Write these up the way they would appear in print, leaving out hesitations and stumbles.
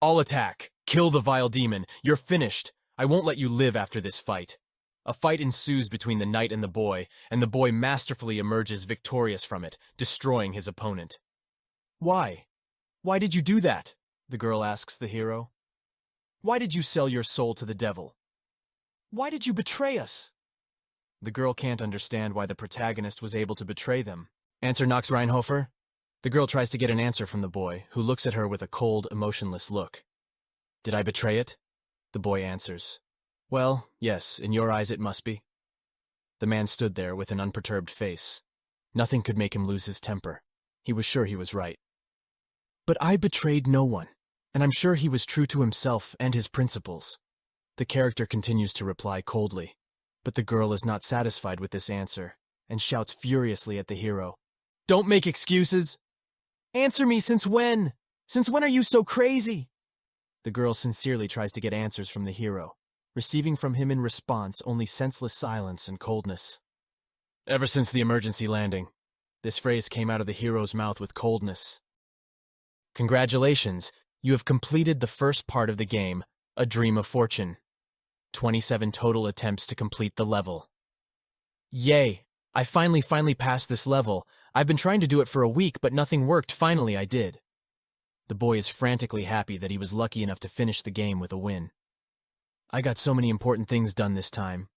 All attack! Kill the vile demon! You're finished! I won't let you live after this fight. A fight ensues between the knight and the boy masterfully emerges victorious from it, destroying his opponent. Why? Why did you do that? The girl asks the hero. Why did you sell your soul to the devil? Why did you betray us? The girl can't understand why the protagonist was able to betray them. Answer, Nox Reinhofer? The girl tries to get an answer from the boy, who looks at her with a cold, emotionless look. Did I betray it? The boy answers. Well, yes, in your eyes it must be. The man stood there with an unperturbed face. Nothing could make him lose his temper. He was sure he was right. But I betrayed no one, and I'm sure he was true to himself and his principles. The character continues to reply coldly, but the girl is not satisfied with this answer and shouts furiously at the hero. Don't make excuses! Answer me, since when? Since when are you so crazy? The girl sincerely tries to get answers from the hero, receiving from him in response only senseless silence and coldness. Ever since the emergency landing, this phrase came out of the hero's mouth with coldness. Congratulations, you have completed the first part of the game, A Dream of Fortune. 27 total attempts to complete the level. Yay! I finally passed this level. I've been trying to do it for a week, but nothing worked. Finally, I did. The boy is frantically happy that he was lucky enough to finish the game with a win. I got so many important things done this time.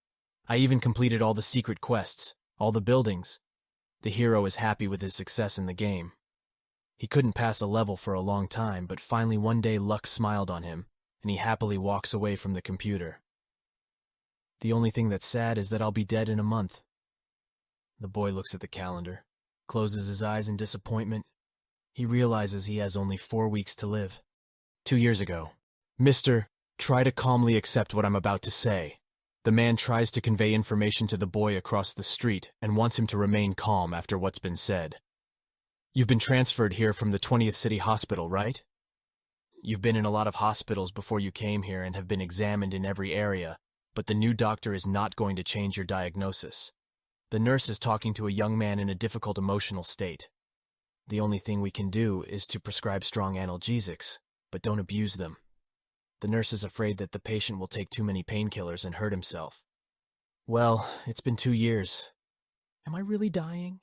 I even completed all the secret quests, all the buildings. The hero is happy with his success in the game. He couldn't pass a level for a long time, but finally one day luck smiled on him, and he happily walks away from the computer. The only thing that's sad is that I'll be dead in a month. The boy looks at the calendar, closes his eyes in disappointment. He realizes he has only 4 weeks to live. 2 years ago. Mister, try to calmly accept what I'm about to say. The man tries to convey information to the boy across the street and wants him to remain calm after what's been said. You've been transferred here from the 20th City Hospital, right? You've been in a lot of hospitals before you came here and have been examined in every area, but the new doctor is not going to change your diagnosis. The nurse is talking to a young man in a difficult emotional state. The only thing we can do is to prescribe strong analgesics, but don't abuse them. The nurse is afraid that the patient will take too many painkillers and hurt himself. Well, it's been 2 years. Am I really dying?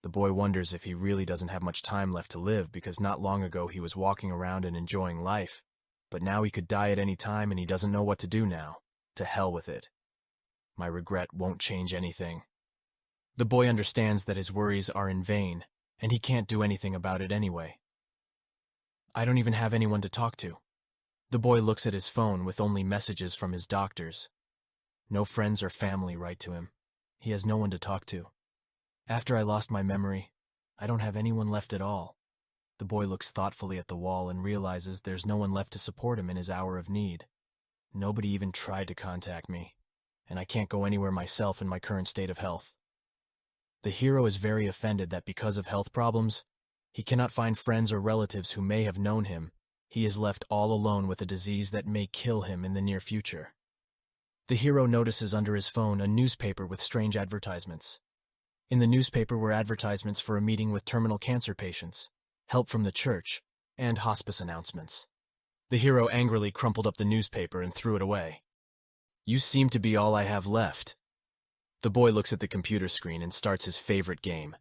The boy wonders if he really doesn't have much time left to live, because not long ago he was walking around and enjoying life, but now he could die at any time and he doesn't know what to do now. To hell with it. My regret won't change anything. The boy understands that his worries are in vain, and he can't do anything about it anyway. I don't even have anyone to talk to. The boy looks at his phone with only messages from his doctors. No friends or family write to him. He has no one to talk to. After I lost my memory, I don't have anyone left at all. The boy looks thoughtfully at the wall and realizes there's no one left to support him in his hour of need. Nobody even tried to contact me, and I can't go anywhere myself in my current state of health. The hero is very offended that because of health problems, he cannot find friends or relatives who may have known him. He is left all alone with a disease that may kill him in the near future. The hero notices under his phone a newspaper with strange advertisements. In the newspaper were advertisements for a meeting with terminal cancer patients, help from the church, and hospice announcements. The hero angrily crumpled up the newspaper and threw it away. You seem to be all I have left. The boy looks at the computer screen and starts his favorite game.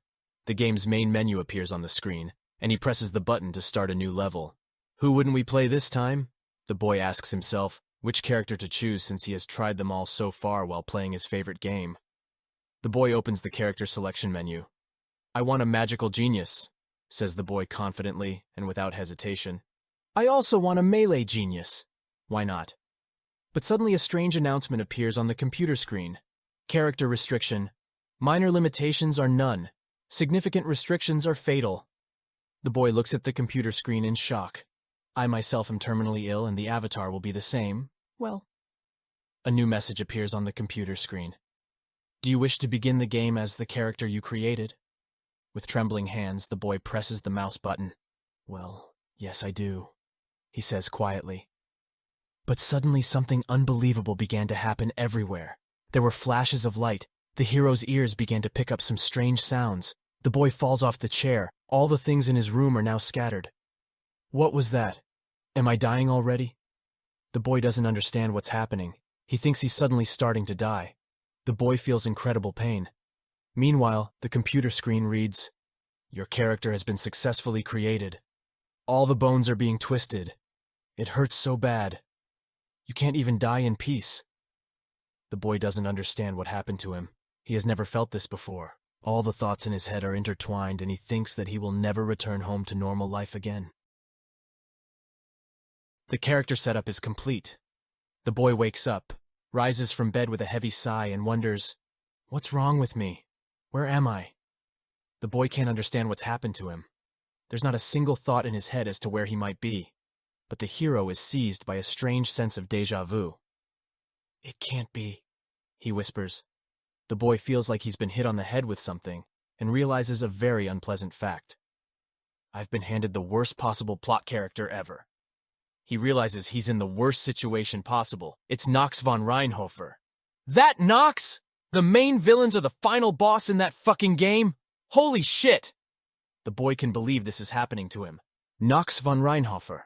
The game's main menu appears on the screen, and he presses the button to start a new level. Who wouldn't we play this time? The boy asks himself which character to choose since he has tried them all so far while playing his favorite game. The boy opens the character selection menu. I want a magical genius, says the boy confidently and without hesitation. I also want a melee genius. Why not? But suddenly a strange announcement appears on the computer screen. Character restriction. Minor limitations are none. Significant restrictions are fatal. The boy looks at the computer screen in shock. I myself am terminally ill and the avatar will be the same. Well. A new message appears on the computer screen. Do you wish to begin the game as the character you created? With trembling hands, the boy presses the mouse button. Well, yes, I do, he says quietly. But suddenly something unbelievable began to happen everywhere. There were flashes of light. The hero's ears began to pick up some strange sounds. The boy falls off the chair. All the things in his room are now scattered. What was that? Am I dying already? The boy doesn't understand what's happening. He thinks he's suddenly starting to die. The boy feels incredible pain. Meanwhile, the computer screen reads, "Your character has been successfully created. All the bones are being twisted. It hurts so bad. You can't even die in peace." The boy doesn't understand what happened to him. He has never felt this before. All the thoughts in his head are intertwined, and he thinks that he will never return home to normal life again. The character setup is complete. The boy wakes up, rises from bed with a heavy sigh, and wonders, "What's wrong with me? Where am I?" The boy can't understand what's happened to him. There's not a single thought in his head as to where he might be. But the hero is seized by a strange sense of déjà vu. "It can't be," he whispers. The boy feels like he's been hit on the head with something and realizes a very unpleasant fact. "I've been handed the worst possible plot character ever." He realizes he's in the worst situation possible. It's Knox von Reinhofer. That Knox? The main villains are the final boss in that fucking game? Holy shit! The boy can believe this is happening to him. Knox von Reinhofer.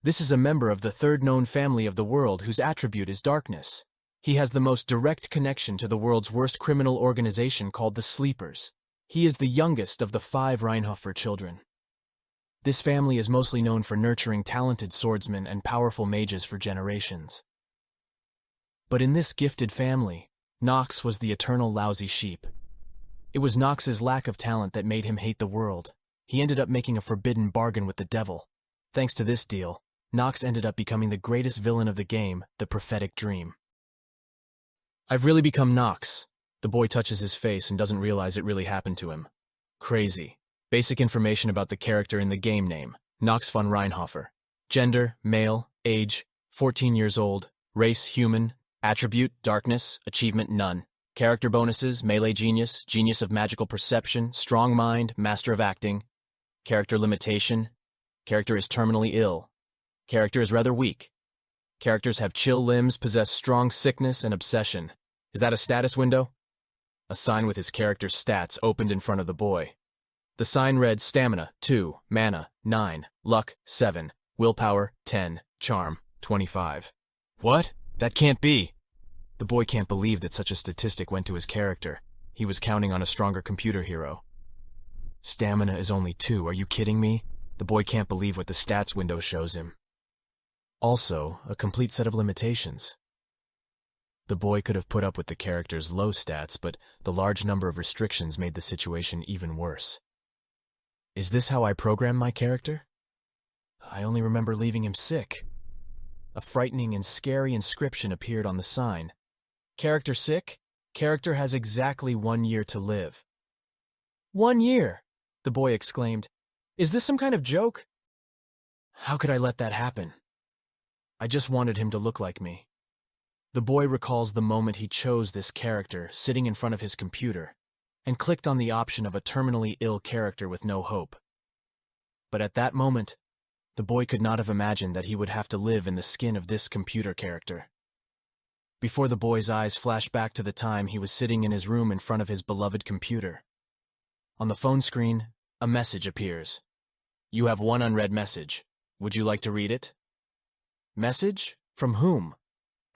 This is a member of the third known family of the world whose attribute is darkness. He has the most direct connection to the world's worst criminal organization called the Sleepers. He is the youngest of the 5 Reinhofer children. This family is mostly known for nurturing talented swordsmen and powerful mages for generations. But in this gifted family, Knox was the eternal lousy sheep. It was Knox's lack of talent that made him hate the world. He ended up making a forbidden bargain with the devil. Thanks to this deal, Knox ended up becoming the greatest villain of the game, the Prophetic Dream. "I've really become Knox." The boy touches his face and doesn't realize it really happened to him. Crazy. Basic information about the character in the game name, Knox von Reinhofer. Gender, male, age, 14 years old, race, human, attribute, darkness, achievement, none. Character bonuses, melee genius, genius of magical perception, strong mind, master of acting. Character limitation, character is terminally ill. Character is rather weak. Characters have chill limbs, possess strong sickness and obsession. Is that a status window? A sign with his character's stats opened in front of the boy. The sign read Stamina, 2, Mana, 9, Luck, 7, Willpower, 10, Charm, 25. What? That can't be. The boy can't believe that such a statistic went to his character. He was counting on a stronger computer hero. Stamina is only 2, are you kidding me? The boy can't believe what the stats window shows him. Also, a complete set of limitations. The boy could have put up with the character's low stats, but the large number of restrictions made the situation even worse. Is this how I program my character? I only remember leaving him sick. A frightening and scary inscription appeared on the sign. Character sick? Character has exactly 1 year to live. 1 year, the boy exclaimed. Is this some kind of joke? How could I let that happen? I just wanted him to look like me. The boy recalls the moment he chose this character sitting in front of his computer and clicked on the option of a terminally ill character with no hope. But at that moment, the boy could not have imagined that he would have to live in the skin of this computer character. Before the boy's eyes flashed back to the time he was sitting in his room in front of his beloved computer. On the phone screen, a message appears. You have one unread message. Would you like to read it? Message? From whom?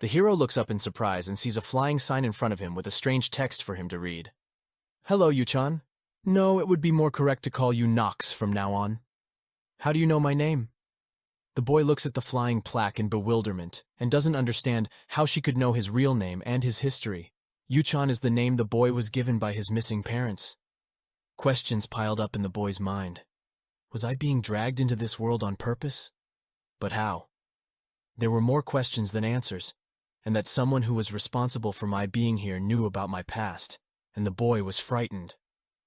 The hero looks up in surprise and sees a flying sign in front of him with a strange text for him to read. Hello, Yu-chan. No, it would be more correct to call you Knox from now on. How do you know my name? The boy looks at the flying plaque in bewilderment and doesn't understand how she could know his real name and his history. Yu-chan is the name the boy was given by his missing parents. Questions piled up in the boy's mind. Was I being dragged into this world on purpose? But how? There were more questions than answers, and that someone who was responsible for my being here knew about my past, and the boy was frightened.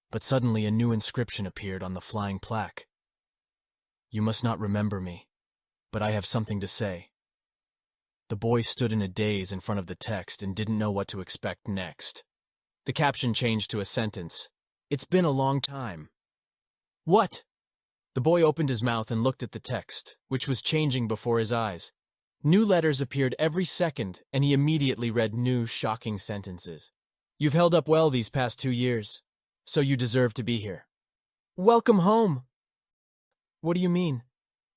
But suddenly a new inscription appeared on the flying plaque. You must not remember me, but I have something to say. The boy stood in a daze in front of the text and didn't know what to expect next. The caption changed to a sentence. It's been a long time. What? The boy opened his mouth and looked at the text, which was changing before his eyes. New letters appeared every second, and he immediately read new, shocking sentences. You've held up well these past 2 years, so you deserve to be here. Welcome home! What do you mean?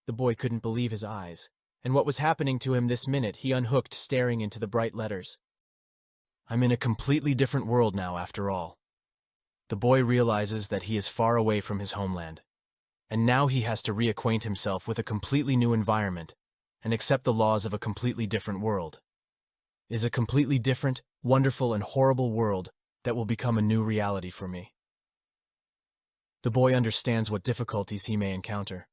The boy couldn't believe his eyes, and what was happening to him this minute he unhooked, staring into the bright letters. I'm in a completely different world now, after all. The boy realizes that he is far away from his homeland, and now he has to reacquaint himself with a completely new environment and accept the laws of a completely different world. Is a completely different, wonderful, and horrible world that will become a new reality for me. The boy understands what difficulties he may encounter,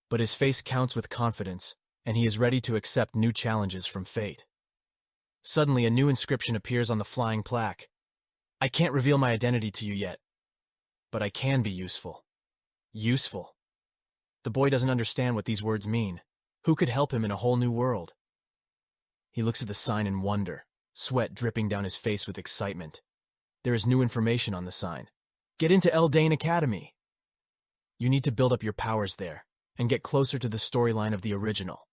but his face counts with confidence, and he is ready to accept new challenges from fate. Suddenly, a new inscription appears on the flying plaque. I can't reveal my identity to you yet, but I can be useful. Useful. The boy doesn't understand what these words mean. Who could help him in a whole new world? He looks at the sign in wonder, sweat dripping down his face with excitement. There is new information on the sign. Get into Eldane Academy. You need to build up your powers there and get closer to the storyline of the original.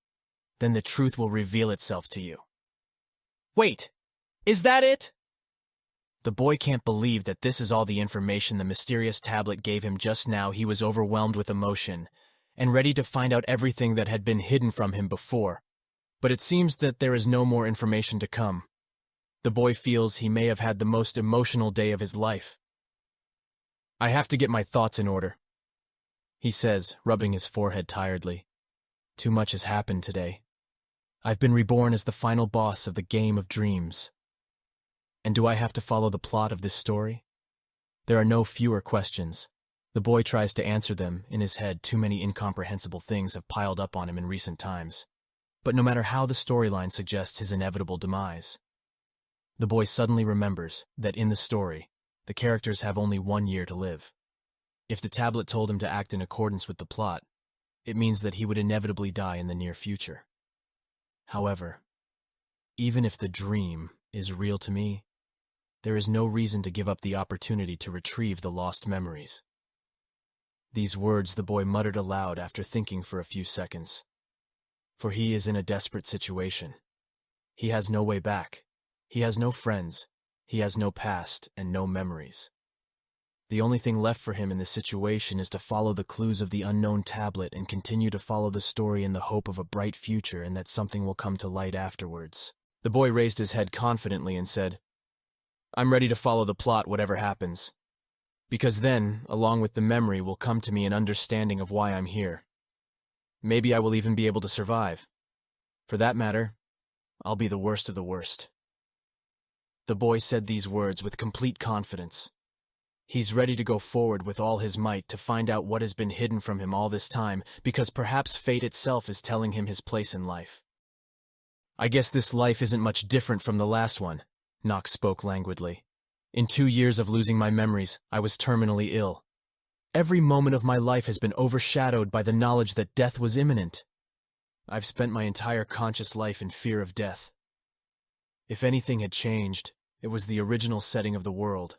Then the truth will reveal itself to you. Wait, is that it? The boy can't believe that this is all the information the mysterious tablet gave him just now. He was overwhelmed with emotion and ready to find out everything that had been hidden from him before. But it seems that there is no more information to come. The boy feels he may have had the most emotional day of his life. I have to get my thoughts in order, he says, rubbing his forehead tiredly. Too much has happened today. I've been reborn as the final boss of the game of dreams. And do I have to follow the plot of this story? There are no fewer questions. The boy tries to answer them in his head. Too many incomprehensible things have piled up on him in recent times. But no matter how the storyline suggests his inevitable demise, the boy suddenly remembers that in the story, the characters have only 1 year to live. If the tablet told him to act in accordance with the plot, it means that he would inevitably die in the near future. However, even if the dream is real to me, there is no reason to give up the opportunity to retrieve the lost memories. These words the boy muttered aloud after thinking for a few seconds. For he is in a desperate situation. He has no way back. He has no friends. He has no past and no memories. The only thing left for him in this situation is to follow the clues of the unknown tablet and continue to follow the story in the hope of a bright future and that something will come to light afterwards. The boy raised his head confidently and said, I'm ready to follow the plot whatever happens. Because then, along with the memory, will come to me an understanding of why I'm here. Maybe I will even be able to survive. For that matter, I'll be the worst of the worst. The boy said these words with complete confidence. He's ready to go forward with all his might to find out what has been hidden from him all this time, because perhaps fate itself is telling him his place in life. I guess this life isn't much different from the last one, Knox spoke languidly. In 2 years of losing my memories, I was terminally ill. Every moment of my life has been overshadowed by the knowledge that death was imminent. I've spent my entire conscious life in fear of death. If anything had changed, it was the original setting of the world.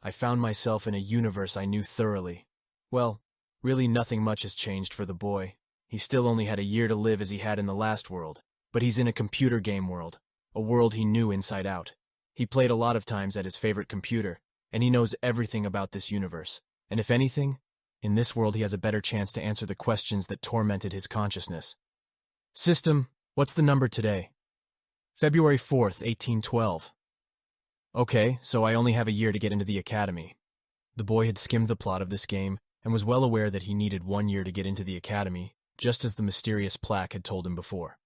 I found myself in a universe I knew thoroughly. Well, really nothing much has changed for the boy. He still only had a year to live as he had in the last world, but he's in a computer game world, a world he knew inside out. He played a lot of times at his favorite computer, and he knows everything about this universe. And if anything, in this world he has a better chance to answer the questions that tormented his consciousness. System, what's the number today? February 4th, 1812. Okay, so I only have a year to get into the academy. The boy had skimmed the plot of this game and was well aware that he needed 1 year to get into the academy, just as the mysterious plaque had told him before.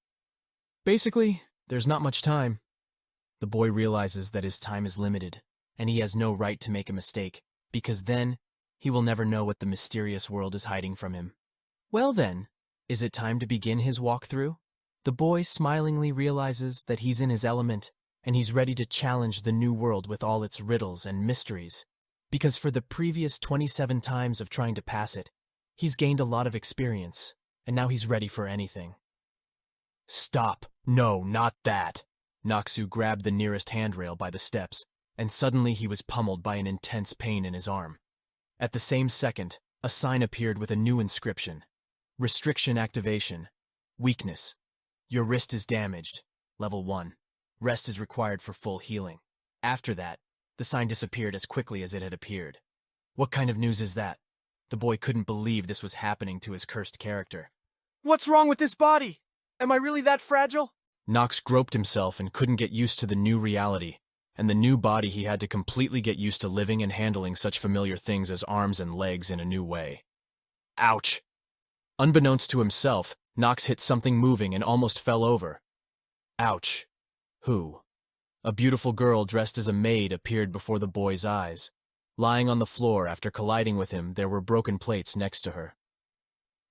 Basically, there's not much time. The boy realizes that his time is limited, and he has no right to make a mistake, because then he will never know what the mysterious world is hiding from him. Well then, is it time to begin his walkthrough? The boy smilingly realizes that he's in his element, and he's ready to challenge the new world with all its riddles and mysteries, because for the previous 27 times of trying to pass it, he's gained a lot of experience, and now he's ready for anything. Stop! No, not that! Naksu grabbed the nearest handrail by the steps, and suddenly he was pummeled by an intense pain in his arm. At the same second, a sign appeared with a new inscription. Restriction activation. Weakness. Your wrist is damaged. Level 1. Rest is required for full healing. After that, the sign disappeared as quickly as it had appeared. What kind of news is that? The boy couldn't believe this was happening to his cursed character. What's wrong with this body? Am I really that fragile? Nox groped himself and couldn't get used to the new reality, and the new body he had to completely get used to living and handling such familiar things as arms and legs in a new way. Ouch! Unbeknownst to himself, Nox hit something moving and almost fell over. Ouch! Who? A beautiful girl dressed as a maid appeared before the boy's eyes. Lying on the floor after colliding with him, there were broken plates next to her.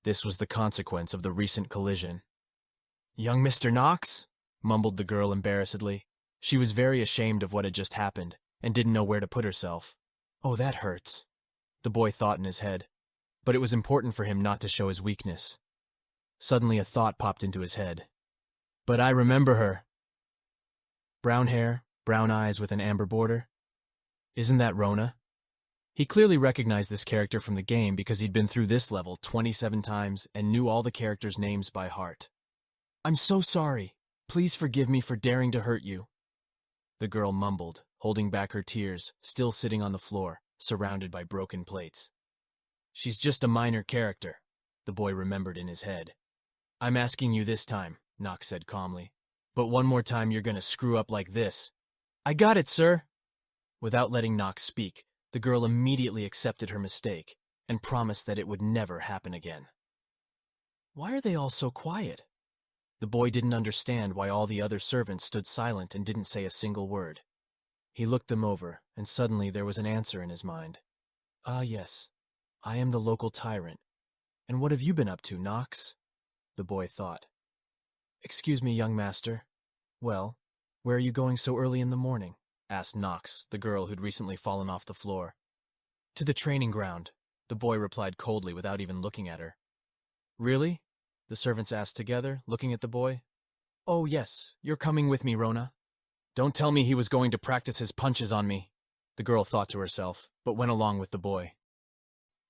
This was the consequence of the recent collision. "Young Mr. Knox?" mumbled the girl embarrassedly. She was very ashamed of what had just happened, and didn't know where to put herself. "Oh, that hurts," the boy thought in his head. But it was important for him not to show his weakness. Suddenly a thought popped into his head. "But I remember her. Brown hair, brown eyes with an amber border. Isn't that Rona?" He clearly recognized this character from the game because he'd been through this level 27 times and knew all the characters' names by heart. "I'm so sorry. Please forgive me for daring to hurt you," the girl mumbled, holding back her tears, still sitting on the floor, surrounded by broken plates. "She's just a minor character," the boy remembered in his head. "I'm asking you this time," Nox said calmly. "But one more time you're gonna screw up like this." "I got it, sir." Without letting Nox speak, the girl immediately accepted her mistake and promised that it would never happen again. Why are they all so quiet? The boy didn't understand why all the other servants stood silent and didn't say a single word. He looked them over, and suddenly there was an answer in his mind. "Ah, yes, I am the local tyrant. And what have you been up to, Nox?" the boy thought. "Excuse me, young master. Well, where are you going so early in the morning?" asked Nox, the girl who'd recently fallen off the floor. "To the training ground," the boy replied coldly without even looking at her. "Really?" the servants asked together, looking at the boy. "Oh, yes, you're coming with me, Rona." Don't tell me he was going to practice his punches on me, the girl thought to herself, but went along with the boy.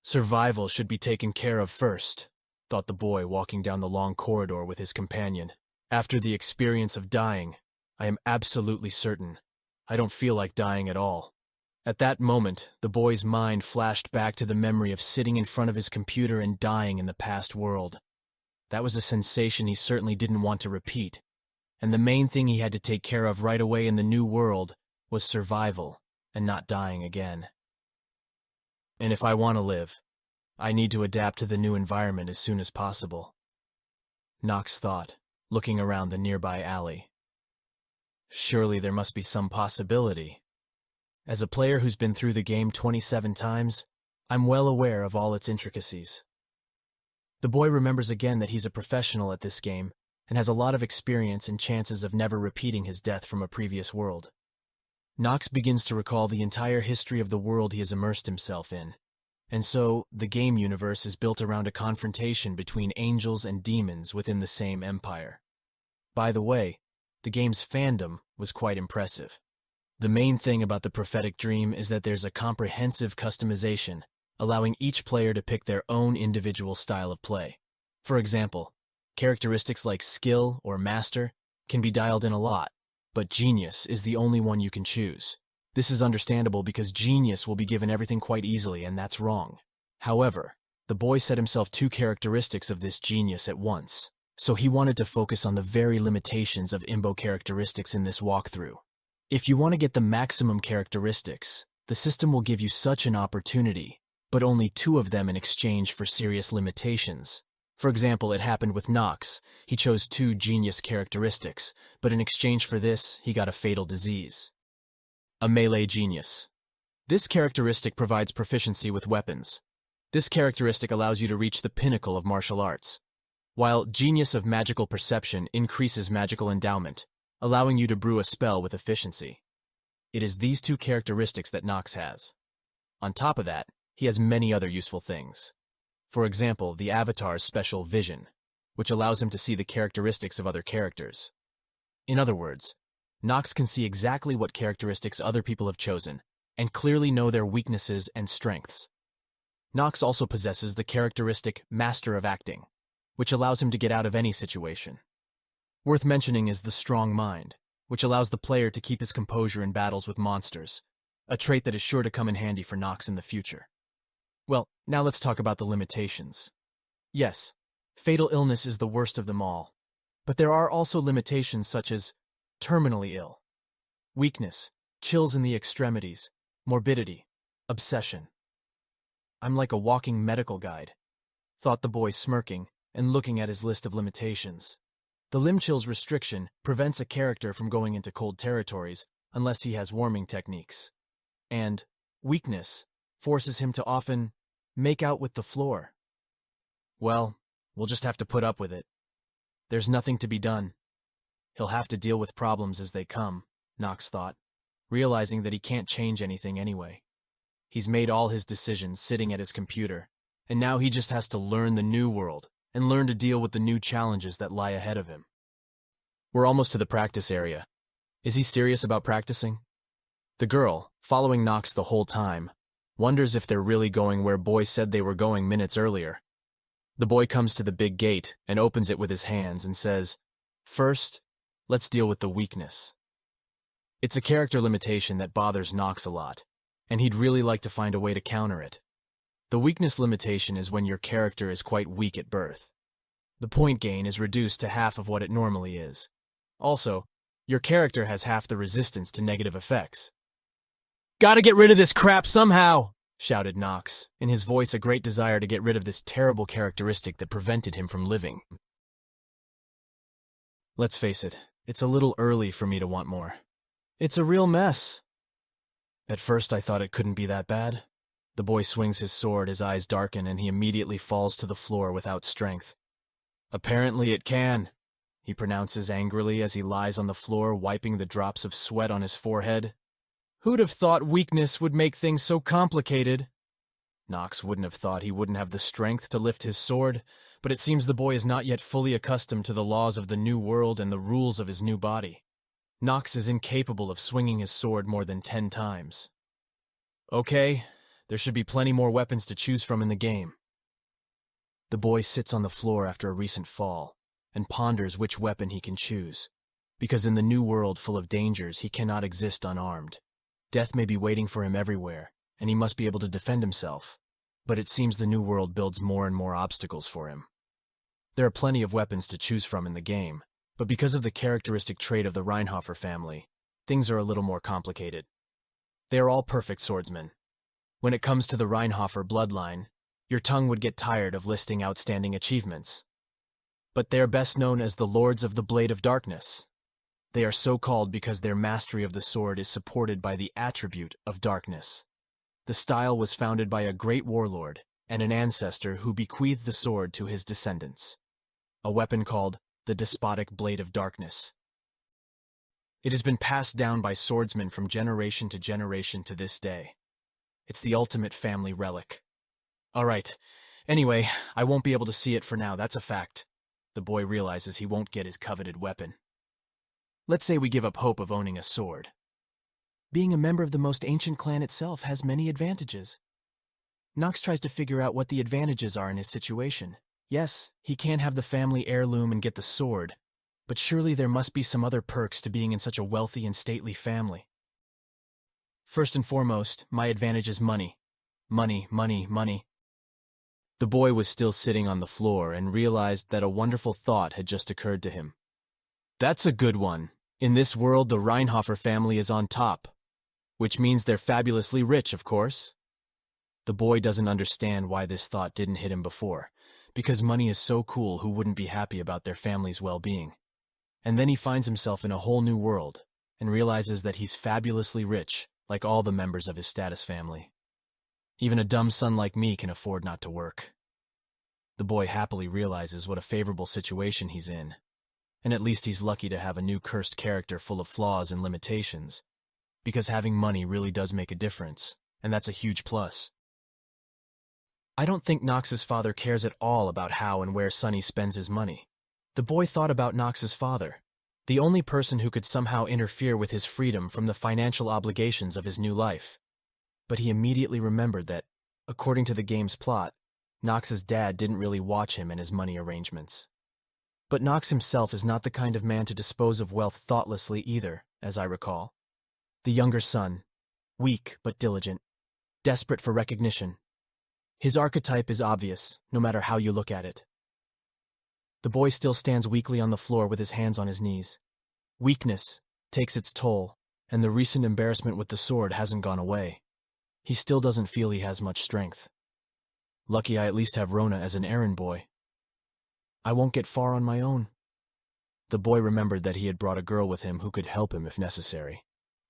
Survival should be taken care of first, thought the boy walking down the long corridor with his companion. After the experience of dying, I am absolutely certain I don't feel like dying at all. At that moment, the boy's mind flashed back to the memory of sitting in front of his computer and dying in the past world. That was a sensation he certainly didn't want to repeat, and the main thing he had to take care of right away in the new world was survival and not dying again. And if I want to live, I need to adapt to the new environment as soon as possible, Nox thought, looking around the nearby alley. Surely there must be some possibility. As a player who's been through the game 27 times, I'm well aware of all its intricacies. The boy remembers again that he's a professional at this game and has a lot of experience and chances of never repeating his death from a previous world. Nox begins to recall the entire history of the world he has immersed himself in, and so the game universe is built around a confrontation between angels and demons within the same empire. By the way, the game's fandom was quite impressive. The main thing about the prophetic dream is that there's a comprehensive customization, allowing each player to pick their own individual style of play. For example, characteristics like skill or master can be dialed in a lot, but genius is the only one you can choose. This is understandable because genius will be given everything quite easily, and that's wrong. However, the boy set himself 2 characteristics of this genius at once, so he wanted to focus on the very limitations of imbo characteristics in this walkthrough. If you want to get the maximum characteristics, the system will give you such an opportunity, but only 2 of them in exchange for serious limitations. For example, it happened with Nox. He chose 2 genius characteristics, but in exchange for this, he got a fatal disease. A melee genius. This characteristic provides proficiency with weapons. This characteristic allows you to reach the pinnacle of martial arts, while genius of magical perception increases magical endowment, allowing you to brew a spell with efficiency. It is these 2 characteristics that Nox has. On top of that, he has many other useful things. For example, the Avatar's special vision, which allows him to see the characteristics of other characters. In other words, Nox can see exactly what characteristics other people have chosen, and clearly know their weaknesses and strengths. Nox also possesses the characteristic Master of Acting, which allows him to get out of any situation. Worth mentioning is the Strong Mind, which allows the player to keep his composure in battles with monsters, a trait that is sure to come in handy for Nox in the future. Well, now let's talk about the limitations. Yes, Fatal illness is the worst of them all. But there are also limitations such as terminally ill, weakness, chills in the extremities, morbidity, obsession. I'm like a walking medical guide, thought the boy, smirking and looking at his list of limitations. The limb chills restriction prevents a character from going into cold territories unless he has warming techniques. And weakness forces him to often make out with the floor. Well, we'll just have to put up with it. There's nothing to be done. He'll have to deal with problems as they come, Knox thought, realizing that he can't change anything anyway. He's made all his decisions sitting at his computer, and now he just has to learn the new world and learn to deal with the new challenges that lie ahead of him. We're almost to the practice area. Is he serious about practicing? The girl, following Knox the whole time, wonders if they're really going where boy said they were going minutes earlier. The boy comes to the big gate and opens it with his hands and says, "First, let's deal with the weakness." It's a character limitation that bothers Knox a lot, and he'd really like to find a way to counter it. The weakness limitation is when your character is quite weak at birth. The point gain is reduced to half of what it normally is. Also, your character has half the resistance to negative effects. "Gotta get rid of this crap somehow!" shouted Knox, in his voice a great desire to get rid of this terrible characteristic that prevented him from living. Let's face it, it's a little early for me to want more. It's a real mess. At first I thought it couldn't be that bad. The boy swings his sword, his eyes darken, and he immediately falls to the floor without strength. "Apparently it can," he pronounces angrily as he lies on the floor wiping the drops of sweat on his forehead. "Who'd have thought weakness would make things so complicated?" Knox wouldn't have thought he wouldn't have the strength to lift his sword, but it seems the boy is not yet fully accustomed to the laws of the new world and the rules of his new body. Knox is incapable of swinging his sword more than 10 times. Okay, there should be plenty more weapons to choose from in the game. The boy sits on the floor after a recent fall and ponders which weapon he can choose, because in the new world full of dangers he cannot exist unarmed. Death may be waiting for him everywhere, and he must be able to defend himself, but it seems the new world builds more and more obstacles for him. There are plenty of weapons to choose from in the game, but because of the characteristic trait of the Reinhofer family, things are a little more complicated. They are all perfect swordsmen. When it comes to the Reinhofer bloodline, your tongue would get tired of listing outstanding achievements. But they are best known as the Lords of the Blade of Darkness. They are so called because their mastery of the sword is supported by the attribute of darkness. The style was founded by a great warlord and an ancestor who bequeathed the sword to his descendants, a weapon called the Despotic Blade of Darkness. It has been passed down by swordsmen from generation to this day. It's the ultimate family relic. All right, anyway, I won't be able to see it for now, that's a fact. The boy realizes he won't get his coveted weapon. Let's say we give up hope of owning a sword. Being a member of the most ancient clan itself has many advantages. Knox tries to figure out what the advantages are in his situation. Yes, he can have the family heirloom and get the sword, but surely there must be some other perks to being in such a wealthy and stately family. First and foremost, my advantage is money. Money, money, money. The boy was still sitting on the floor and realized that a wonderful thought had just occurred to him. That's a good one. In this world, the Reinhofer family is on top, which means they're fabulously rich, of course. The boy doesn't understand why this thought didn't hit him before, because money is so cool, who wouldn't be happy about their family's well-being? And then he finds himself in a whole new world and realizes that he's fabulously rich, like all the members of his status family. Even a dumb son like me can afford not to work. The boy happily realizes what a favorable situation he's in, and at least he's lucky to have a new cursed character full of flaws and limitations, because having money really does make a difference, and that's a huge plus. I don't think Knox's father cares at all about how and where Sonny spends his money. The boy thought about Knox's father, the only person who could somehow interfere with his freedom from the financial obligations of his new life. But he immediately remembered that, according to the game's plot, Knox's dad didn't really watch him and his money arrangements. But Knox himself is not the kind of man to dispose of wealth thoughtlessly either, as I recall. The younger son, weak but diligent, desperate for recognition. His archetype is obvious, no matter how you look at it. The boy still stands weakly on the floor with his hands on his knees. Weakness takes its toll, and the recent embarrassment with the sword hasn't gone away. He still doesn't feel he has much strength. Lucky I at least have Rona as an errand boy. I won't get far on my own. The boy remembered that he had brought a girl with him who could help him if necessary.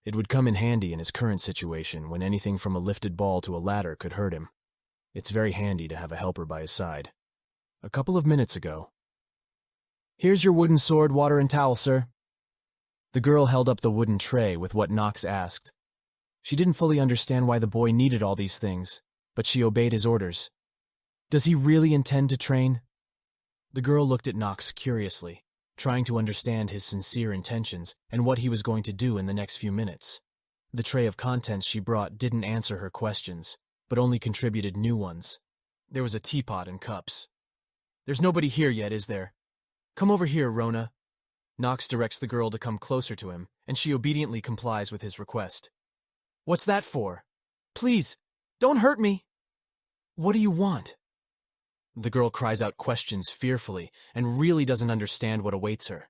It would come in handy in his current situation when anything from a lifted ball to a ladder could hurt him. It's very handy to have a helper by his side. A couple of minutes ago. Here's your wooden sword, water, and towel, sir. The girl held up the wooden tray with what Knox asked. She didn't fully understand why the boy needed all these things, but she obeyed his orders. Does he really intend to train? The girl looked at Knox curiously, trying to understand his sincere intentions and what he was going to do in the next few minutes. The tray of contents she brought didn't answer her questions, but only contributed new ones. There was a teapot and cups. There's nobody here yet, is there? Come over here, Rona. Knox directs the girl to come closer to him, and she obediently complies with his request. What's that for? Please, don't hurt me. What do you want? The girl cries out questions fearfully and really doesn't understand what awaits her.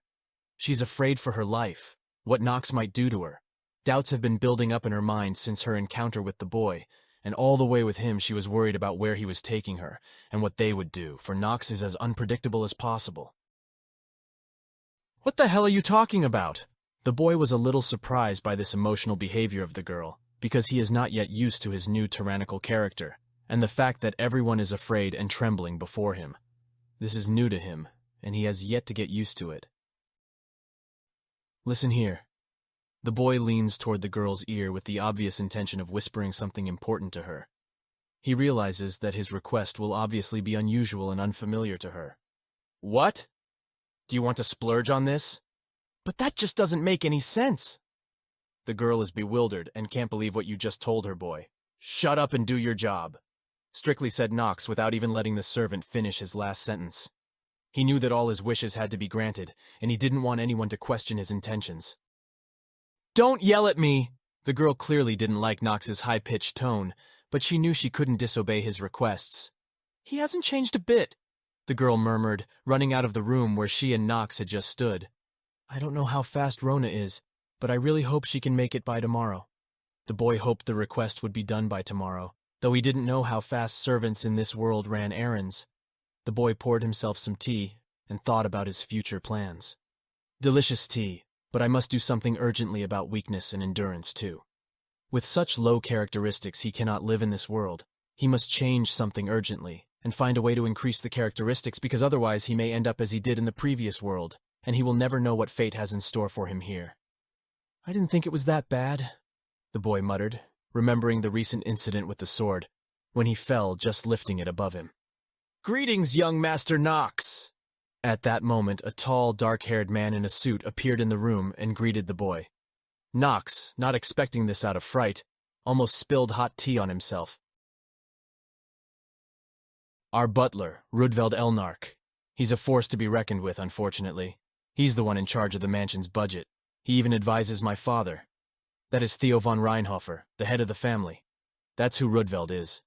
She's afraid for her life, what Knox might do to her. Doubts have been building up in her mind since her encounter with the boy, and all the way with him she was worried about where he was taking her and what they would do, for Knox is as unpredictable as possible. What the hell are you talking about? The boy was a little surprised by this emotional behavior of the girl, because he is not yet used to his new tyrannical character, and the fact that everyone is afraid and trembling before him. This is new to him, and he has yet to get used to it. Listen here. The boy leans toward the girl's ear with the obvious intention of whispering something important to her. He realizes that his request will obviously be unusual and unfamiliar to her. What? Do you want to splurge on this? But that just doesn't make any sense. The girl is bewildered and can't believe what you just told her, boy. Shut up and do your job, strictly said Knox without even letting the servant finish his last sentence. He knew that all his wishes had to be granted, and he didn't want anyone to question his intentions. Don't yell at me! The girl clearly didn't like Knox's high-pitched tone, but she knew she couldn't disobey his requests. He hasn't changed a bit, the girl murmured, running out of the room where she and Knox had just stood. I don't know how fast Rona is, but I really hope she can make it by tomorrow. The boy hoped the request would be done by tomorrow, though he didn't know how fast servants in this world ran errands. The boy poured himself some tea and thought about his future plans. Delicious tea, but I must do something urgently about weakness and endurance too. With such low characteristics he cannot live in this world. He must change something urgently and find a way to increase the characteristics, because otherwise he may end up as he did in the previous world, and he will never know what fate has in store for him here. I didn't think it was that bad, the boy muttered, remembering the recent incident with the sword, when he fell just lifting it above him. Greetings, young Master Knox! At that moment, a tall, dark-haired man in a suit appeared in the room and greeted the boy. Knox, not expecting this out of fright, almost spilled hot tea on himself. Our butler, Rudveld Elnark. He's a force to be reckoned with, unfortunately. He's the one in charge of the mansion's budget. He even advises my father. That is Theo von Reinhofer, the head of the family. That's who Rudveld is.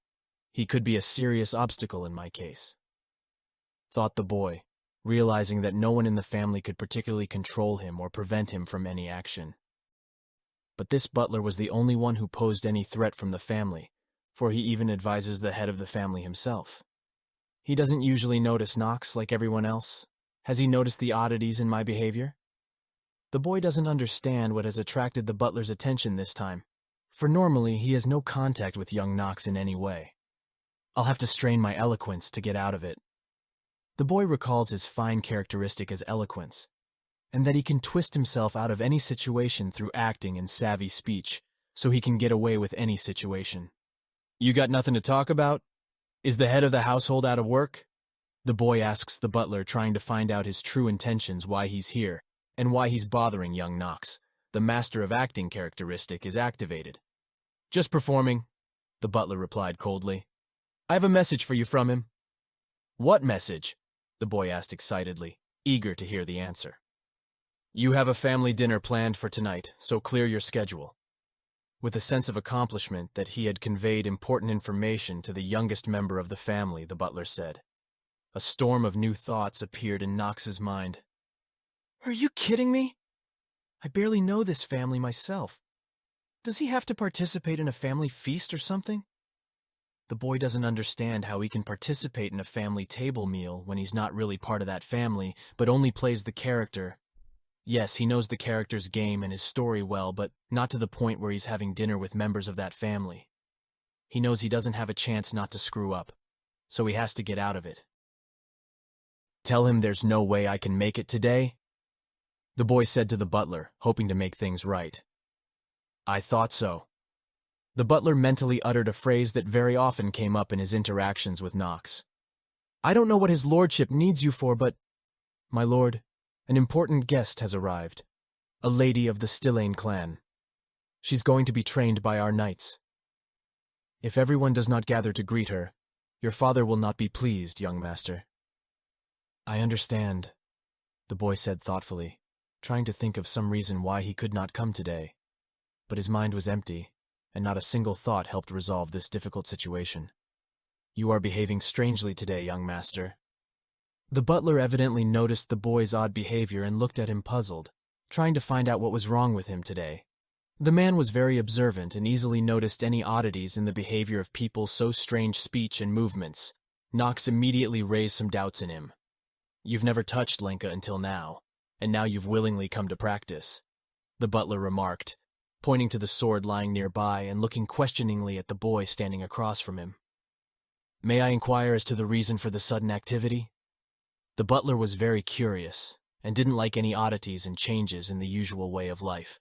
He could be a serious obstacle in my case, thought the boy, realizing that no one in the family could particularly control him or prevent him from any action. But this butler was the only one who posed any threat from the family, for he even advises the head of the family himself. He doesn't usually notice Knox like everyone else. Has he noticed the oddities in my behavior? The boy doesn't understand what has attracted the butler's attention this time, for normally he has no contact with young Knox in any way. I'll have to strain my eloquence to get out of it. The boy recalls his fine characteristic as eloquence, and that he can twist himself out of any situation through acting and savvy speech, so he can get away with any situation. You got nothing to talk about? Is the head of the household out of work? The boy asks the butler, trying to find out his true intentions, why he's here, and why he's bothering young Knox. The master of acting characteristic is activated. Just performing, the butler replied coldly. I have a message for you from him. What message? The boy asked excitedly, eager to hear the answer. You have a family dinner planned for tonight, so clear your schedule. With a sense of accomplishment that he had conveyed important information to the youngest member of the family, the butler said. A storm of new thoughts appeared in Knox's mind. Are you kidding me? I barely know this family myself. Does he have to participate in a family feast or something? The boy doesn't understand how he can participate in a family table meal when he's not really part of that family, but only plays the character. Yes, he knows the character's game and his story well, but not to the point where he's having dinner with members of that family. He knows he doesn't have a chance not to screw up, so he has to get out of it. Tell him there's no way I can make it today? The boy said to the butler, hoping to make things right. I thought so. The butler mentally uttered a phrase that very often came up in his interactions with Knox. I don't know what his lordship needs you for, but, my lord, an important guest has arrived. A lady of the Stillane clan. She's going to be trained by our knights. If everyone does not gather to greet her, your father will not be pleased, young master. I understand, the boy said thoughtfully, trying to think of some reason why he could not come today. But his mind was empty, and not a single thought helped resolve this difficult situation. You are behaving strangely today, young master. The butler evidently noticed the boy's odd behavior and looked at him puzzled, trying to find out what was wrong with him today. The man was very observant and easily noticed any oddities in the behavior of people's so strange speech and movements. Knox immediately raised some doubts in him. You've never touched Lenka until now, and now you've willingly come to practice, the butler remarked, pointing to the sword lying nearby and looking questioningly at the boy standing across from him. May I inquire as to the reason for the sudden activity? The butler was very curious and didn't like any oddities and changes in the usual way of life.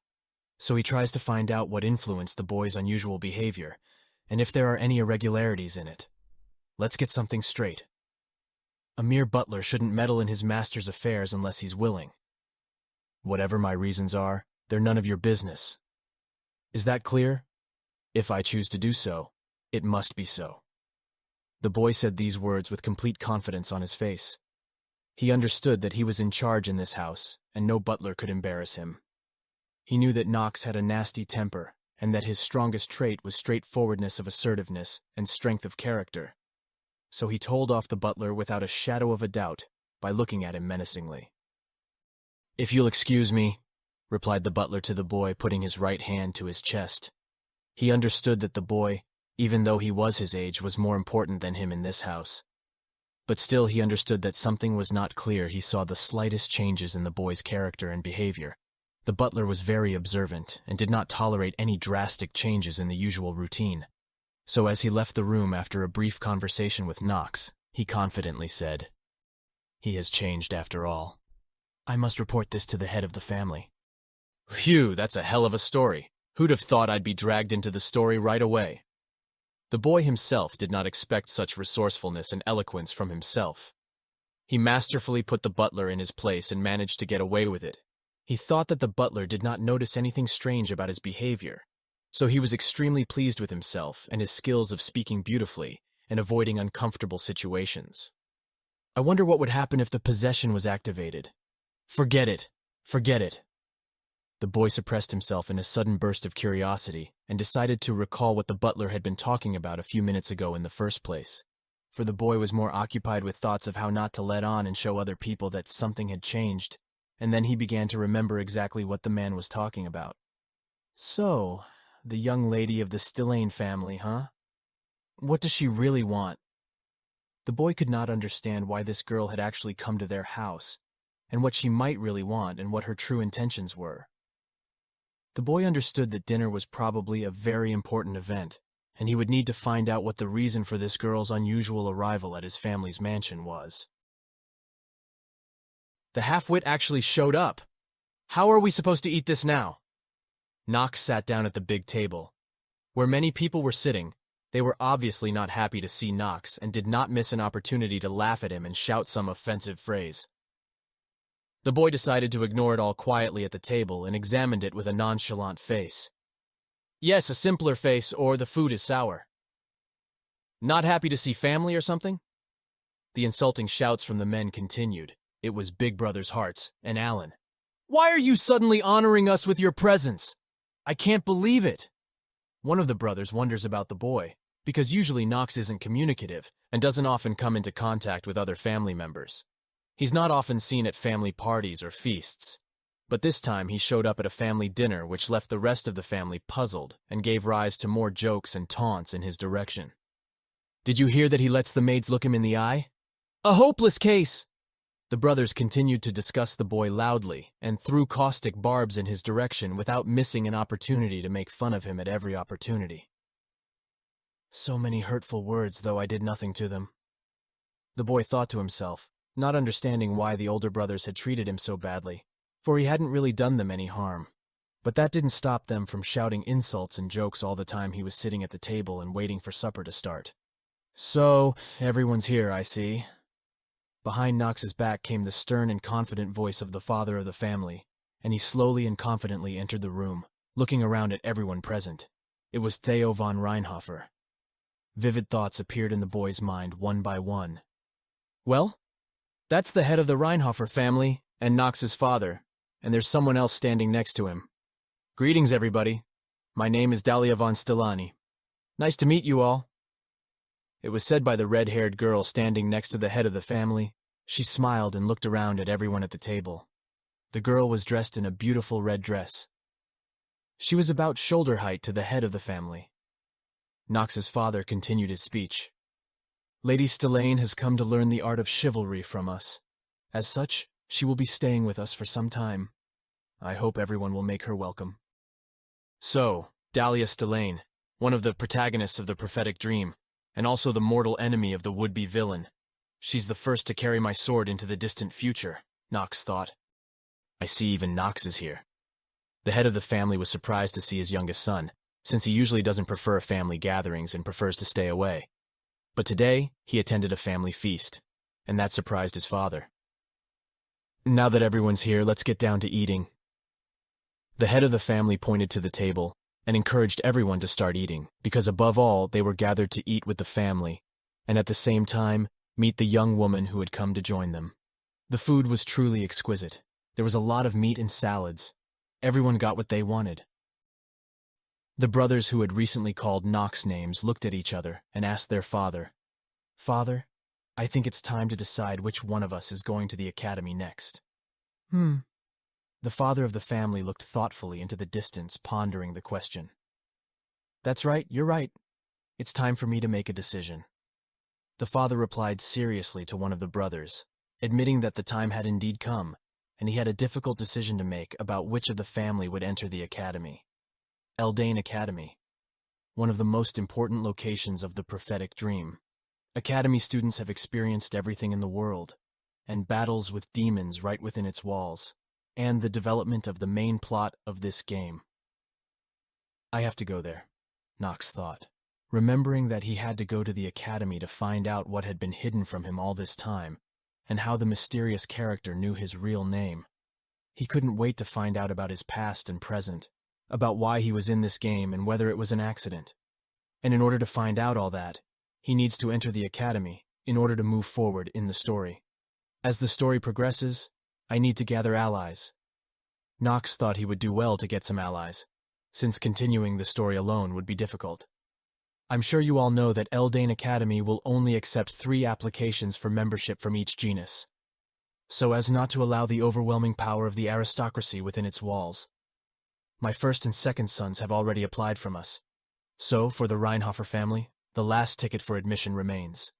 So he tries to find out what influenced the boy's unusual behavior, and if there are any irregularities in it. Let's get something straight. A mere butler shouldn't meddle in his master's affairs unless he's willing. Whatever my reasons are, they're none of your business. Is that clear? If I choose to do so, it must be so. The boy said these words with complete confidence on his face. He understood that he was in charge in this house, and no butler could embarrass him. He knew that Knox had a nasty temper, and that his strongest trait was straightforwardness of assertiveness and strength of character. So he told off the butler without a shadow of a doubt by looking at him menacingly. If you'll excuse me, replied the butler to the boy, putting his right hand to his chest. He understood that the boy, even though he was his age, was more important than him in this house. But still he understood that something was not clear. He saw the slightest changes in the boy's character and behavior. The butler was very observant and did not tolerate any drastic changes in the usual routine. So as he left the room after a brief conversation with Knox, he confidently said, He has changed after all. I must report this to the head of the family. Phew, that's a hell of a story. Who'd have thought I'd be dragged into the story right away? The boy himself did not expect such resourcefulness and eloquence from himself. He masterfully put the butler in his place and managed to get away with it. He thought that the butler did not notice anything strange about his behavior, so he was extremely pleased with himself and his skills of speaking beautifully and avoiding uncomfortable situations. I wonder what would happen if the possession was activated. Forget it. Forget it. The boy suppressed himself in a sudden burst of curiosity and decided to recall what the butler had been talking about a few minutes ago in the first place. For the boy was more occupied with thoughts of how not to let on and show other people that something had changed, and then he began to remember exactly what the man was talking about. So, the young lady of the Stillane family, huh? What does she really want? The boy could not understand why this girl had actually come to their house, and what she might really want and what her true intentions were. The boy understood that dinner was probably a very important event, and he would need to find out what the reason for this girl's unusual arrival at his family's mansion was. The half-wit actually showed up. How are we supposed to eat this now? Knox sat down at the big table. Where many people were sitting, they were obviously not happy to see Knox and did not miss an opportunity to laugh at him and shout some offensive phrase. The boy decided to ignore it all quietly at the table and examined it with a nonchalant face. Yes, a simpler face, or the food is sour. Not happy to see family or something? The insulting shouts from the men continued. It was Big Brother's Hearts and Alan. Why are you suddenly honoring us with your presence? I can't believe it. One of the brothers wonders about the boy. because usually Knox isn't communicative and doesn't often come into contact with other family members. He's not often seen at family parties or feasts. But this time he showed up at a family dinner which left the rest of the family puzzled and gave rise to more jokes and taunts in his direction. Did you hear that he lets the maids look him in the eye? A hopeless case! The brothers continued to discuss the boy loudly and threw caustic barbs in his direction without missing an opportunity to make fun of him at every opportunity. So many hurtful words, though I did nothing to them. The boy thought to himself, not understanding why the older brothers had treated him so badly, for he hadn't really done them any harm. But that didn't stop them from shouting insults and jokes all the time he was sitting at the table and waiting for supper to start. So, everyone's here, I see. Behind Knox's back came the stern and confident voice of the father of the family, and he slowly and confidently entered the room, looking around at everyone present. It was Theo von Reinhofer. Vivid thoughts appeared in the boy's mind one by one. Well, that's the head of the Reinhofer family, and Knox's father, and there's someone else standing next to him. Greetings, everybody. My name is Dalia von Stilani. Nice to meet you all. It was said by the red-haired girl standing next to the head of the family. She smiled and looked around at everyone at the table. The girl was dressed in a beautiful red dress. She was about shoulder height to the head of the family. Knox's father continued his speech. Lady Stilane has come to learn the art of chivalry from us. As such, she will be staying with us for some time. I hope everyone will make her welcome. So, Dalia Stilane, one of the protagonists of the prophetic dream, and also the mortal enemy of the would-be villain. She's the first to carry my sword into the distant future, Knox thought. I see even Knox is here. The head of the family was surprised to see his youngest son, since he usually doesn't prefer family gatherings and prefers to stay away. But today, he attended a family feast, and that surprised his father. Now that everyone's here, let's get down to eating. The head of the family pointed to the table and encouraged everyone to start eating, because above all, they were gathered to eat with the family, and at the same time, meet the young woman who had come to join them. The food was truly exquisite. There was a lot of meat and salads. Everyone got what they wanted. The brothers who had recently called Knox names looked at each other and asked their father, "Father, I think it's time to decide which one of us is going to the academy next." The father of the family looked thoughtfully into the distance, pondering the question. That's right, you're right. It's time for me to make a decision. The father replied seriously to one of the brothers, admitting that the time had indeed come, and he had a difficult decision to make about which of the family would enter the academy. Eldane Academy, one of the most important locations of the prophetic dream. Academy students have experienced everything in the world, and battles with demons right within its walls, and the development of the main plot of this game. I have to go there, Knox thought, remembering that he had to go to the academy to find out what had been hidden from him all this time, and how the mysterious character knew his real name. He couldn't wait to find out about his past and present, about why he was in this game and whether it was an accident. And in order to find out all that, he needs to enter the academy in order to move forward in the story. As the story progresses, I need to gather allies. Knox thought he would do well to get some allies, since continuing the story alone would be difficult. I'm sure you all know that Eldane Academy will only accept 3 applications for membership from each genus, so as not to allow the overwhelming power of the aristocracy within its walls. My first and second sons have already applied from us, so for the Reinhofer family, the last ticket for admission remains.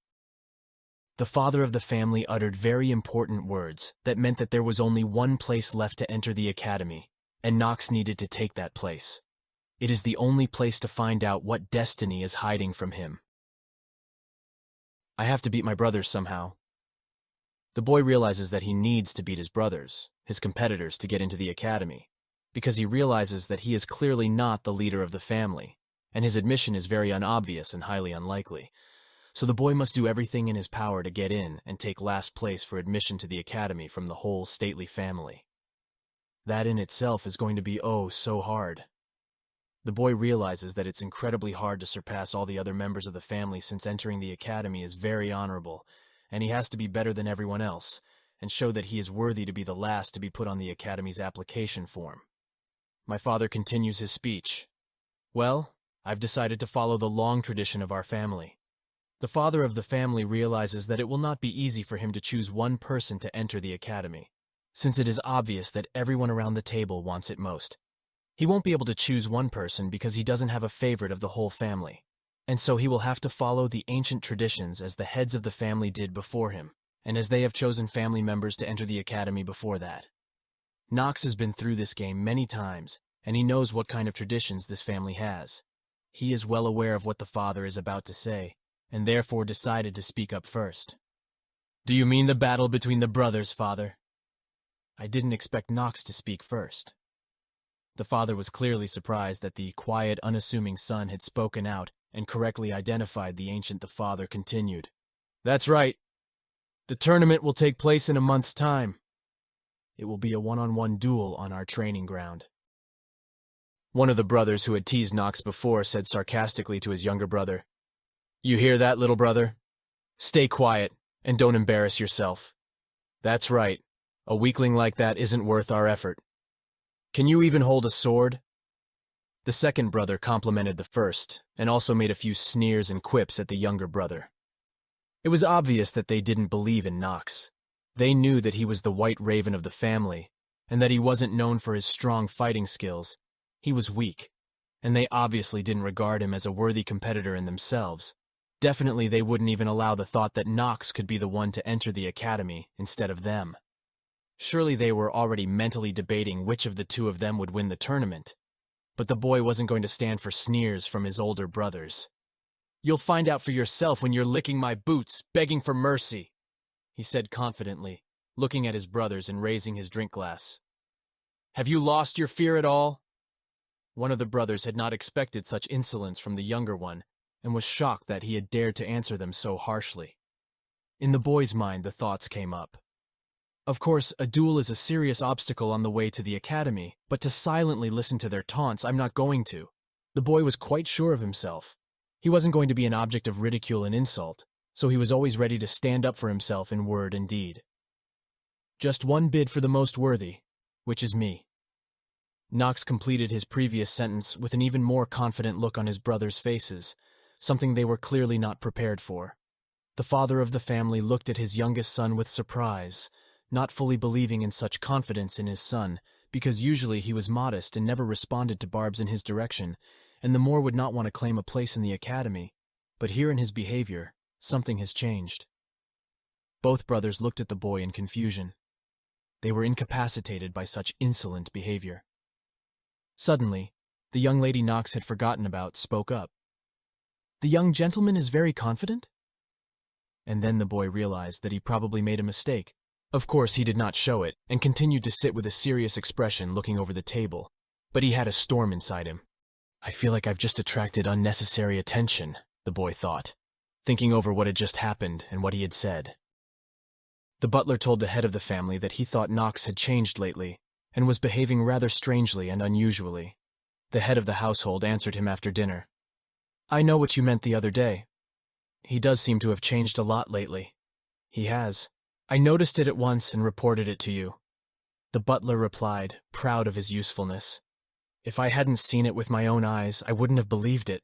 The father of the family uttered very important words that meant that there was only one place left to enter the academy, and Knox needed to take that place. It is the only place to find out what destiny is hiding from him. I have to beat my brothers somehow. The boy realizes that he needs to beat his brothers, his competitors, to get into the academy, because he realizes that he is clearly not the leader of the family, and his admission is very unobvious and highly unlikely. So the boy must do everything in his power to get in and take last place for admission to the academy from the whole stately family. That in itself is going to be oh so hard. The boy realizes that it's incredibly hard to surpass all the other members of the family since entering the academy is very honorable, and he has to be better than everyone else, and show that he is worthy to be the last to be put on the academy's application form. My father continues his speech. Well, I've decided to follow the long tradition of our family. The father of the family realizes that it will not be easy for him to choose one person to enter the academy, since it is obvious that everyone around the table wants it most. He won't be able to choose one person because he doesn't have a favorite of the whole family, and so he will have to follow the ancient traditions as the heads of the family did before him, and as they have chosen family members to enter the academy before that. Knox has been through this game many times, and he knows what kind of traditions this family has. He is well aware of what the father is about to say, and therefore decided to speak up first. Do you mean the battle between the brothers, father? I didn't expect Knox to speak first. The father was clearly surprised that the quiet, unassuming son had spoken out and correctly identified the ancient. The father continued. That's right. The tournament will take place in a month's time. It will be a one-on-one duel on our training ground. One of the brothers who had teased Knox before said sarcastically to his younger brother, You hear that, little brother? Stay quiet and don't embarrass yourself. That's right. A weakling like that isn't worth our effort. Can you even hold a sword? The second brother complimented the first, and also made a few sneers and quips at the younger brother. It was obvious that they didn't believe in Knox. They knew that he was the white raven of the family, and that he wasn't known for his strong fighting skills. He was weak, and they obviously didn't regard him as a worthy competitor in themselves. Definitely they wouldn't even allow the thought that Knox could be the one to enter the academy instead of them. Surely they were already mentally debating which of the two of them would win the tournament. But the boy wasn't going to stand for sneers from his older brothers. You'll find out for yourself when you're licking my boots, begging for mercy, he said confidently, looking at his brothers and raising his drink glass. Have you lost your fear at all? One of the brothers had not expected such insolence from the younger one, and was shocked that he had dared to answer them so harshly. In the boy's mind, the thoughts came up. Of course, a duel is a serious obstacle on the way to the academy, but to silently listen to their taunts, I'm not going to. The boy was quite sure of himself. He wasn't going to be an object of ridicule and insult, so he was always ready to stand up for himself in word and deed. Just one bid for the most worthy, which is me. Knox completed his previous sentence with an even more confident look on his brothers' faces, something they were clearly not prepared for. The father of the family looked at his youngest son with surprise, not fully believing in such confidence in his son, because usually he was modest and never responded to barbs in his direction, and the more would not want to claim a place in the academy. But here in his behavior, something has changed. Both brothers looked at the boy in confusion. They were incapacitated by such insolent behavior. Suddenly, the young lady Knox had forgotten about spoke up. The young gentleman is very confident? And then the boy realized that he probably made a mistake. Of course, he did not show it, and continued to sit with a serious expression looking over the table, but he had a storm inside him. I feel like I've just attracted unnecessary attention, the boy thought, thinking over what had just happened and what he had said. The butler told the head of the family that he thought Knox had changed lately, and was behaving rather strangely and unusually. The head of the household answered him after dinner. I know what you meant the other day. He does seem to have changed a lot lately. He has. I noticed it at once and reported it to you. The butler replied, proud of his usefulness. If I hadn't seen it with my own eyes, I wouldn't have believed it.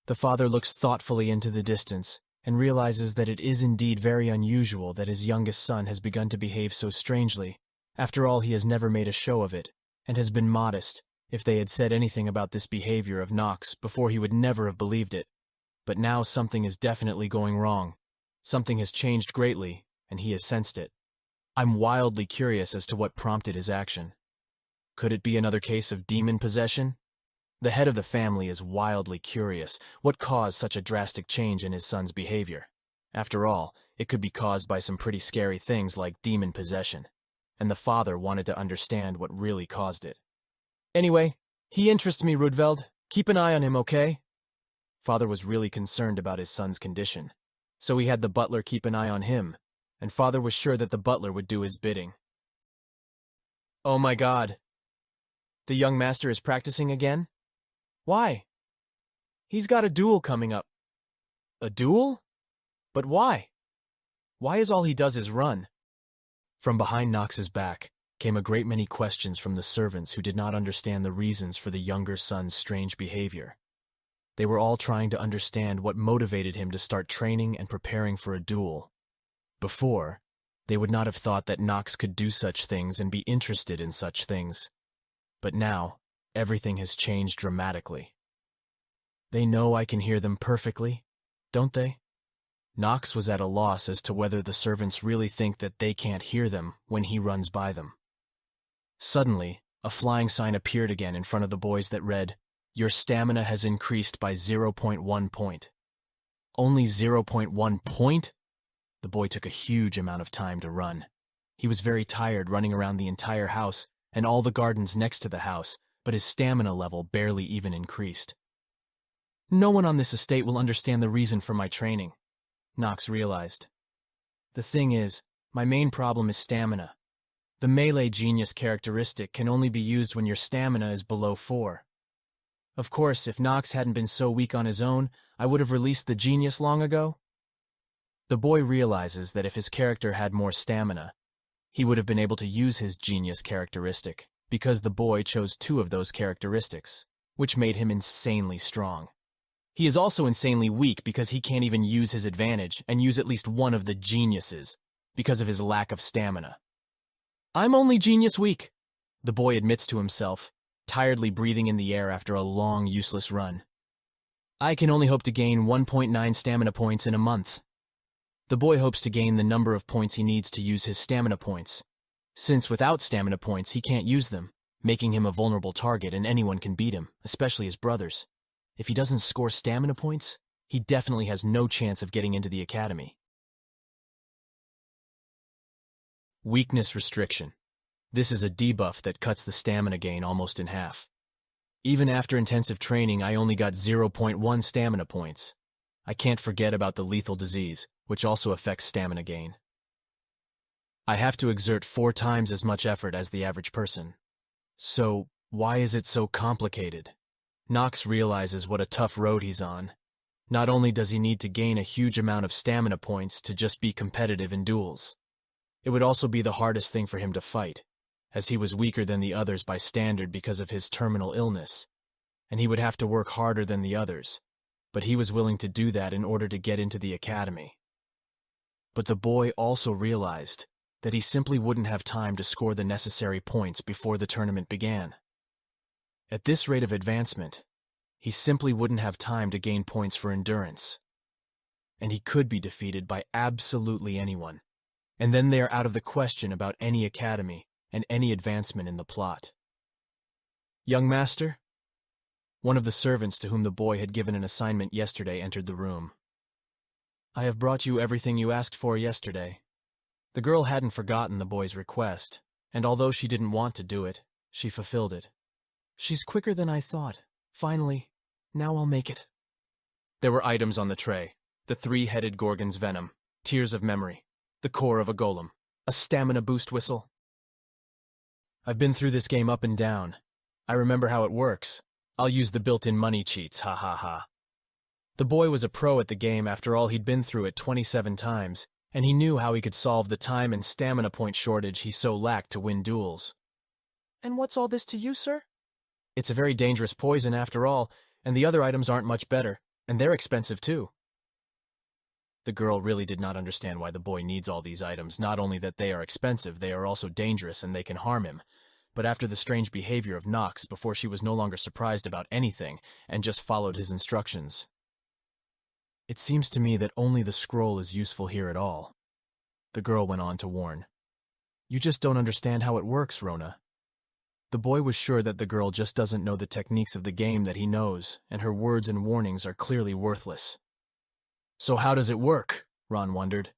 The father looks thoughtfully into the distance and realizes that it is indeed very unusual that his youngest son has begun to behave so strangely. After all, he has never made a show of it, and has been modest. If they had said anything about this behavior of Knox before, he would never have believed it. But now something is definitely going wrong. Something has changed greatly, and he has sensed it. I'm wildly curious as to what prompted his action. Could it be another case of demon possession? The head of the family is wildly curious. What caused such a drastic change in his son's behavior? After all, it could be caused by some pretty scary things like demon possession, and the father wanted to understand what really caused it. Anyway, he interests me, Rudveld. Keep an eye on him, okay? Father was really concerned about his son's condition, so he had the butler keep an eye on him, and father was sure that the butler would do his bidding. Oh my God. The young master is practicing again? Why? He's got a duel coming up. A duel? But why? Why is all he does is run? From behind Knox's back came a great many questions from the servants who did not understand the reasons for the younger son's strange behavior. They were all trying to understand what motivated him to start training and preparing for a duel. Before, they would not have thought that Nox could do such things and be interested in such things. But now, everything has changed dramatically. They know I can hear them perfectly, don't they? Nox was at a loss as to whether the servants really think that they can't hear them when he runs by them. Suddenly, a flying sign appeared again in front of the boys that read, "Your stamina has increased by 0.1 point." Only 0.1 point? The boy took a huge amount of time to run. He was very tired running around the entire house and all the gardens next to the house, but his stamina level barely even increased. No one on this estate will understand the reason for my training, Nox realized. The thing is, my main problem is stamina. The melee genius characteristic can only be used when your stamina is below 4. Of course, if Nox hadn't been so weak on his own, I would have released the genius long ago. The boy realizes that if his character had more stamina, he would have been able to use his genius characteristic, because the boy chose 2 of those characteristics, which made him insanely strong. He is also insanely weak because he can't even use his advantage and use at least one of the geniuses, because of his lack of stamina. I'm only genius weak, the boy admits to himself, tiredly breathing in the air after a long, useless run. I can only hope to gain 1.9 stamina points in a month. The boy hopes to gain the number of points he needs to use his stamina points, since without stamina points he can't use them, making him a vulnerable target and anyone can beat him, especially his brothers. If he doesn't score stamina points, he definitely has no chance of getting into the academy. Weakness restriction. This is a debuff that cuts the stamina gain almost in half. Even after intensive training, I only got 0.1 stamina points. I can't forget about the lethal disease, which also affects stamina gain. I have to exert 4 times as much effort as the average person. So, why is it so complicated? Nox realizes what a tough road he's on. Not only does he need to gain a huge amount of stamina points to just be competitive in duels, it would also be the hardest thing for him to fight, as he was weaker than the others by standard because of his terminal illness, and he would have to work harder than the others, but he was willing to do that in order to get into the academy. But the boy also realized that he simply wouldn't have time to score the necessary points before the tournament began. At this rate of advancement, he simply wouldn't have time to gain points for endurance. And he could be defeated by absolutely anyone. And then they are out of the question about any academy and any advancement in the plot. Young master? One of the servants to whom the boy had given an assignment yesterday entered the room. I have brought you everything you asked for yesterday. The girl hadn't forgotten the boy's request, and although she didn't want to do it, she fulfilled it. She's quicker than I thought. Finally, now I'll make it. There were items on the tray. The 3-headed Gorgon's venom, tears of memory, the core of a golem, a stamina boost whistle. I've been through this game up and down. I remember how it works. I'll use the built-in money cheats, ha ha ha. The boy was a pro at the game after all he'd been through it 27 times, and he knew how he could solve the time and stamina point shortage he so lacked to win duels. And what's all this to you, sir? It's a very dangerous poison after all, and the other items aren't much better, and they're expensive too. The girl really did not understand why the boy needs all these items, not only that they are expensive, they are also dangerous and they can harm him. But after the strange behavior of Nox, before she was no longer surprised about anything, and just followed his instructions. It seems to me that only the scroll is useful here at all, the girl went on to warn. You just don't understand how it works, Rona. The boy was sure that the girl just doesn't know the techniques of the game that he knows, and her words and warnings are clearly worthless. So how does it work? Ron wondered.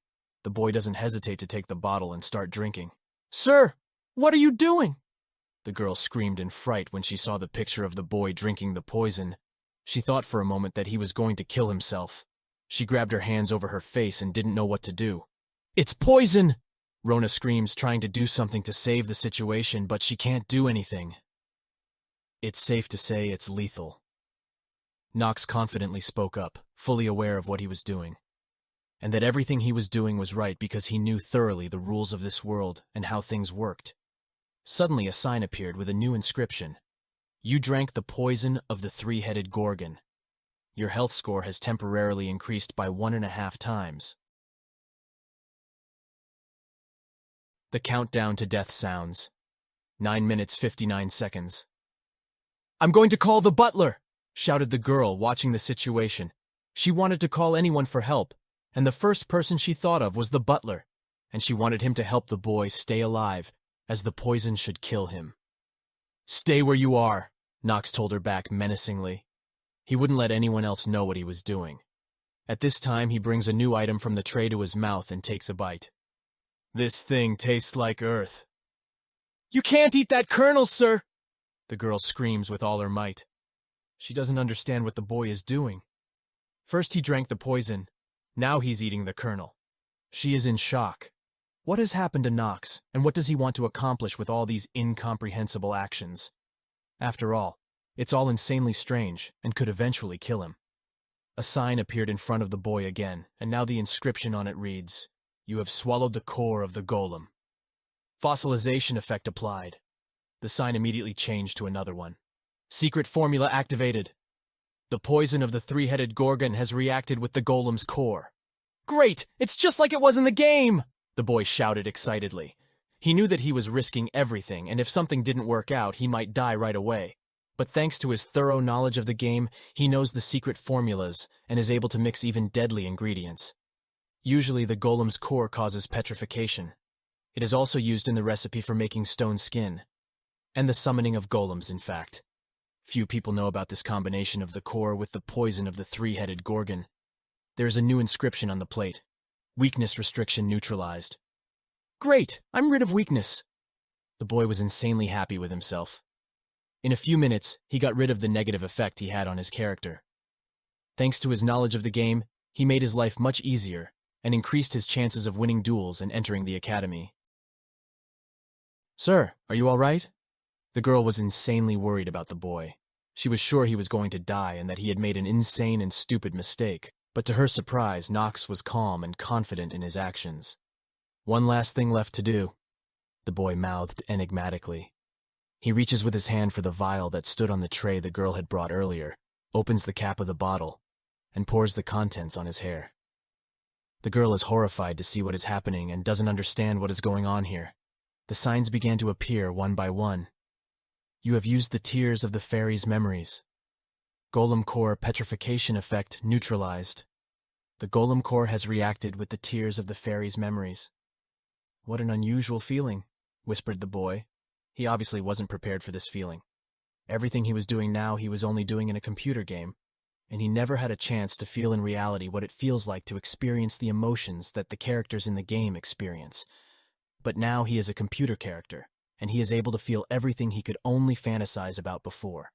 The boy doesn't hesitate to take the bottle and start drinking. Sir, what are you doing? The girl screamed in fright when she saw the picture of the boy drinking the poison. She thought for a moment that he was going to kill himself. She grabbed her hands over her face and didn't know what to do. It's poison! Rona screams, trying to do something to save the situation, but she can't do anything. It's safe to say it's lethal. Nox confidently spoke up, fully aware of what he was doing, and that everything he was doing was right because he knew thoroughly the rules of this world and how things worked. Suddenly a sign appeared with a new inscription. You drank the poison of the 3-headed Gorgon. Your health score has temporarily increased by 1.5 times. The countdown to death sounds. 9 minutes 59 seconds. "I'm going to call the butler!" shouted the girl, watching the situation. She wanted to call anyone for help, and the first person she thought of was the butler, and she wanted him to help the boy stay alive, as the poison should kill him. "Stay where you are," Knox told her back menacingly. He wouldn't let anyone else know what he was doing. At this time, he brings a new item from the tray to his mouth and takes a bite. "This thing tastes like earth." You can't eat that kernel, sir! The girl screams with all her might. She doesn't understand what the boy is doing. First he drank the poison, now he's eating the kernel. She is in shock. What has happened to Knox, and what does he want to accomplish with all these incomprehensible actions? After all, it's all insanely strange, and could eventually kill him. A sign appeared in front of the boy again, and now the inscription on it reads, "You have swallowed the core of the golem." Fossilization effect applied. The sign immediately changed to another one. "Secret formula activated. The poison of the three-headed gorgon has reacted with the golem's core." Great! It's just like it was in the game! The boy shouted excitedly. He knew that he was risking everything, and if something didn't work out, he might die right away. But thanks to his thorough knowledge of the game, he knows the secret formulas and is able to mix even deadly ingredients. Usually, the golem's core causes petrification. It is also used in the recipe for making stone skin, and the summoning of golems, in fact. Few people know about this combination of the core with the poison of the three-headed gorgon. There is a new inscription on the plate. Weakness restriction neutralized. Great! I'm rid of weakness! The boy was insanely happy with himself. In a few minutes, he got rid of the negative effect he had on his character. Thanks to his knowledge of the game, he made his life much easier and increased his chances of winning duels and entering the academy. "Sir, are you all right?" The girl was insanely worried about the boy. She was sure he was going to die and that he had made an insane and stupid mistake, but to her surprise, Knox was calm and confident in his actions. "One last thing left to do," the boy mouthed enigmatically. He reaches with his hand for the vial that stood on the tray the girl had brought earlier, opens the cap of the bottle, and pours the contents on his hair. The girl is horrified to see what is happening and doesn't understand what is going on here. The signs began to appear one by one. "You have used the tears of the fairy's memories. Golem core petrification effect neutralized. The golem core has reacted with the tears of the fairy's memories." "What an unusual feeling," whispered the boy. He obviously wasn't prepared for this feeling. Everything he was doing now he was only doing in a computer game, and he never had a chance to feel in reality what it feels like to experience the emotions that the characters in the game experience. But now he is a computer character, and he is able to feel everything he could only fantasize about before.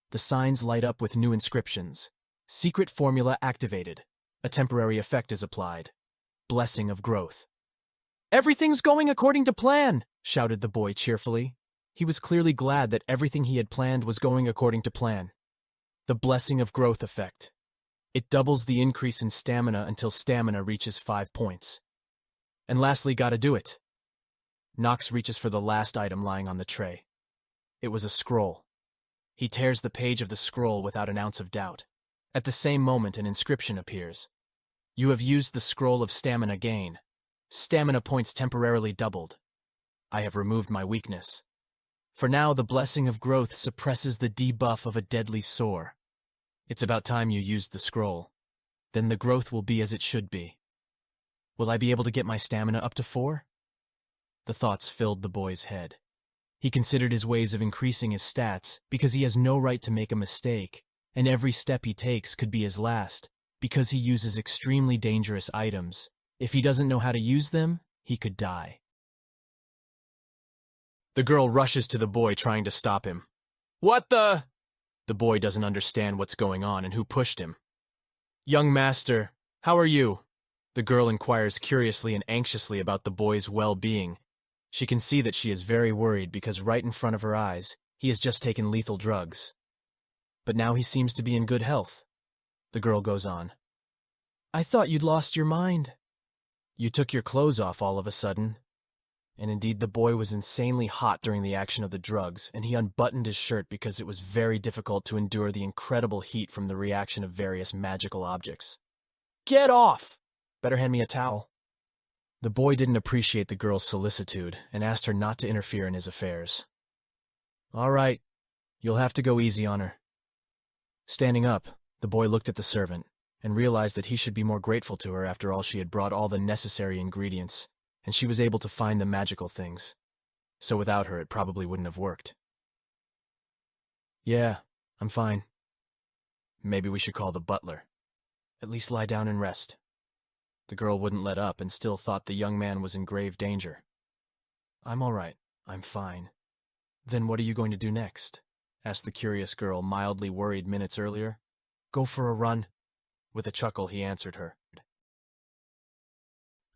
The signs light up with new inscriptions. "Secret formula activated. A temporary effect is applied. Blessing of growth." Everything's going according to plan! Shouted the boy cheerfully. He was clearly glad that everything he had planned was going according to plan. The blessing of growth effect. It doubles the increase in stamina until stamina reaches 5 points. And lastly, gotta do it. Knox reaches for the last item lying on the tray. It was a scroll. He tears the page of the scroll without an ounce of doubt. At the same moment, an inscription appears. "You have used the scroll of stamina gain. Stamina points temporarily doubled. I have removed my weakness. For now, the blessing of growth suppresses the debuff of a deadly sore. It's about time you used the scroll. Then the growth will be as it should be. Will I be able to get my stamina up to 4? The thoughts filled the boy's head. He considered his ways of increasing his stats because he has no right to make a mistake, and every step he takes could be his last because he uses extremely dangerous items. If he doesn't know how to use them, he could die. The girl rushes to the boy, trying to stop him. "What the?" The boy doesn't understand what's going on and who pushed him. "Young master, how are you?" The girl inquires curiously and anxiously about the boy's well-being. She can see that she is very worried because right in front of her eyes, he has just taken lethal drugs. But now he seems to be in good health. The girl goes on. "I thought you'd lost your mind. You took your clothes off all of a sudden. And indeed the boy was insanely hot during the action of the drugs, and he unbuttoned his shirt because it was very difficult to endure the incredible heat from the reaction of various magical objects. Get off! Better hand me a towel. The boy didn't appreciate the girl's solicitude and asked her not to interfere in his affairs. All right, you'll have to go easy on her. Standing up, the boy looked at the servant and realized that he should be more grateful to her after all she had brought all the necessary ingredients, and she was able to find the magical things. So without her, it probably wouldn't have worked. Yeah, I'm fine. Maybe we should call the butler. At least lie down and rest. The girl wouldn't let up and still thought the young man was in grave danger. I'm all right. I'm fine. Then what are you going to do next? Asked the curious girl, mildly worried minutes earlier. Go for a run. With a chuckle, he answered her.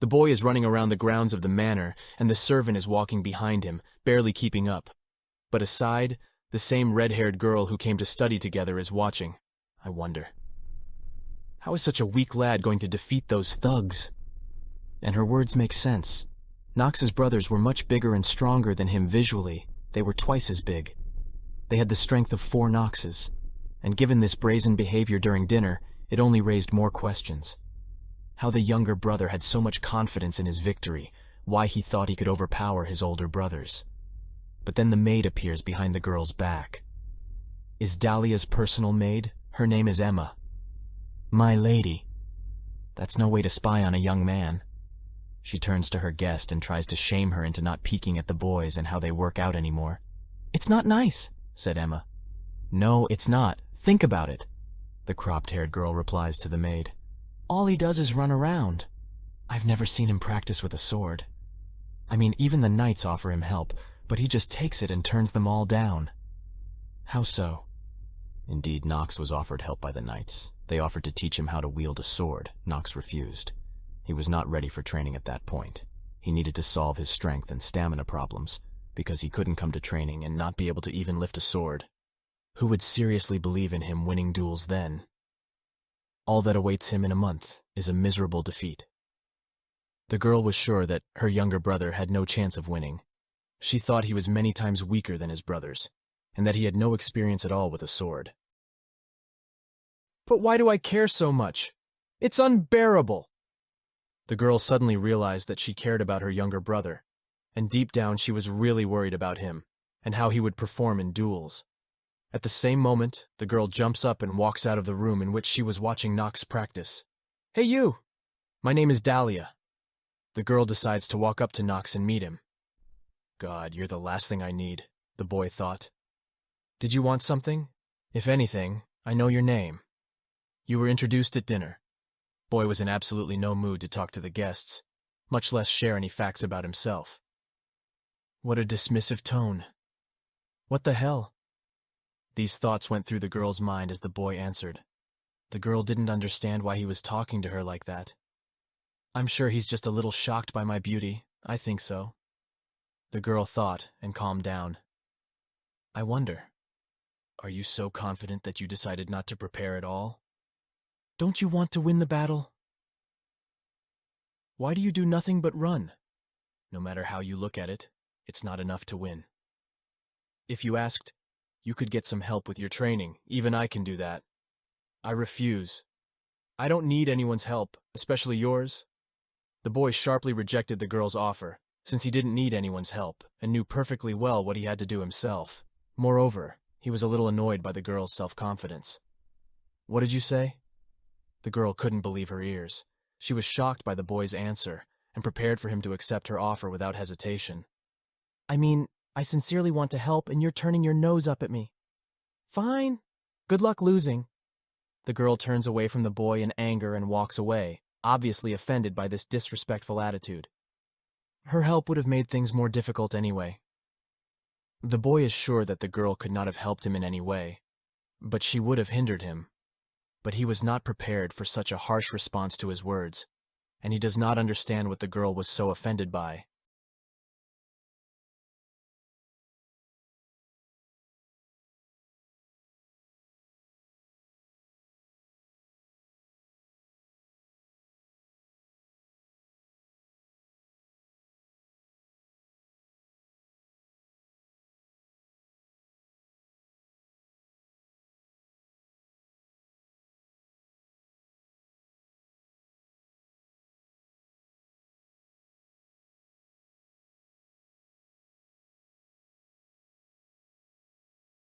The boy is running around the grounds of the manor, and the servant is walking behind him, barely keeping up. But aside, the same red-haired girl who came to study together is watching. I wonder, how is such a weak lad going to defeat those thugs? And her words make sense. Nox's brothers were much bigger and stronger than him visually. They were twice as big. They had the strength of 4 Noxes. And given this brazen behavior during dinner, it only raised more questions. How the younger brother had so much confidence in his victory, why he thought he could overpower his older brothers. But then the maid appears behind the girl's back. Is Dahlia's personal maid? Her name is Emma. My lady. That's no way to spy on a young man. She turns to her guest and tries to shame her into not peeking at the boys and how they work out anymore. It's not nice, said Emma. No, it's not. Think about it, the cropped-haired girl replies to the maid. All he does is run around. I've never seen him practice with a sword. I mean, even the knights offer him help, but he just takes it and turns them all down. How so? Indeed, Nox was offered help by the knights. They offered to teach him how to wield a sword. Nox refused. He was not ready for training at that point. He needed to solve his strength and stamina problems, because he couldn't come to training and not be able to even lift a sword. Who would seriously believe in him winning duels then? All that awaits him in a month is a miserable defeat. The girl was sure that her younger brother had no chance of winning. She thought he was many times weaker than his brothers, and that he had no experience at all with a sword. But why do I care so much? It's unbearable. The girl suddenly realized that she cared about her younger brother, and deep down she was really worried about him, and how he would perform in duels. At the same moment, the girl jumps up and walks out of the room in which she was watching Nox practice. Hey you! My name is Dahlia. The girl decides to walk up to Nox and meet him. God, you're the last thing I need, the boy thought. Did you want something? If anything, I know your name. You were introduced at dinner. Boy was in absolutely no mood to talk to the guests, much less share any facts about himself. What a dismissive tone. What the hell? These thoughts went through the girl's mind as the boy answered. The girl didn't understand why he was talking to her like that. I'm sure he's just a little shocked by my beauty. I think so. The girl thought and calmed down. I wonder, are you so confident that you decided not to prepare at all? Don't you want to win the battle? Why do you do nothing but run? No matter how you look at it, it's not enough to win. If you asked, you could get some help with your training. Even I can do that. I refuse. I don't need anyone's help, especially yours. The boy sharply rejected the girl's offer, since he didn't need anyone's help, and knew perfectly well what he had to do himself. Moreover, he was a little annoyed by the girl's self-confidence. What did you say? The girl couldn't believe her ears. She was shocked by the boy's answer, and prepared for him to accept her offer without hesitation. I mean, I sincerely want to help, and you're turning your nose up at me. Fine. Good luck losing. The girl turns away from the boy in anger and walks away, obviously offended by this disrespectful attitude. Her help would have made things more difficult anyway. The boy is sure that the girl could not have helped him in any way, but she would have hindered him. But he was not prepared for such a harsh response to his words, and he does not understand what the girl was so offended by.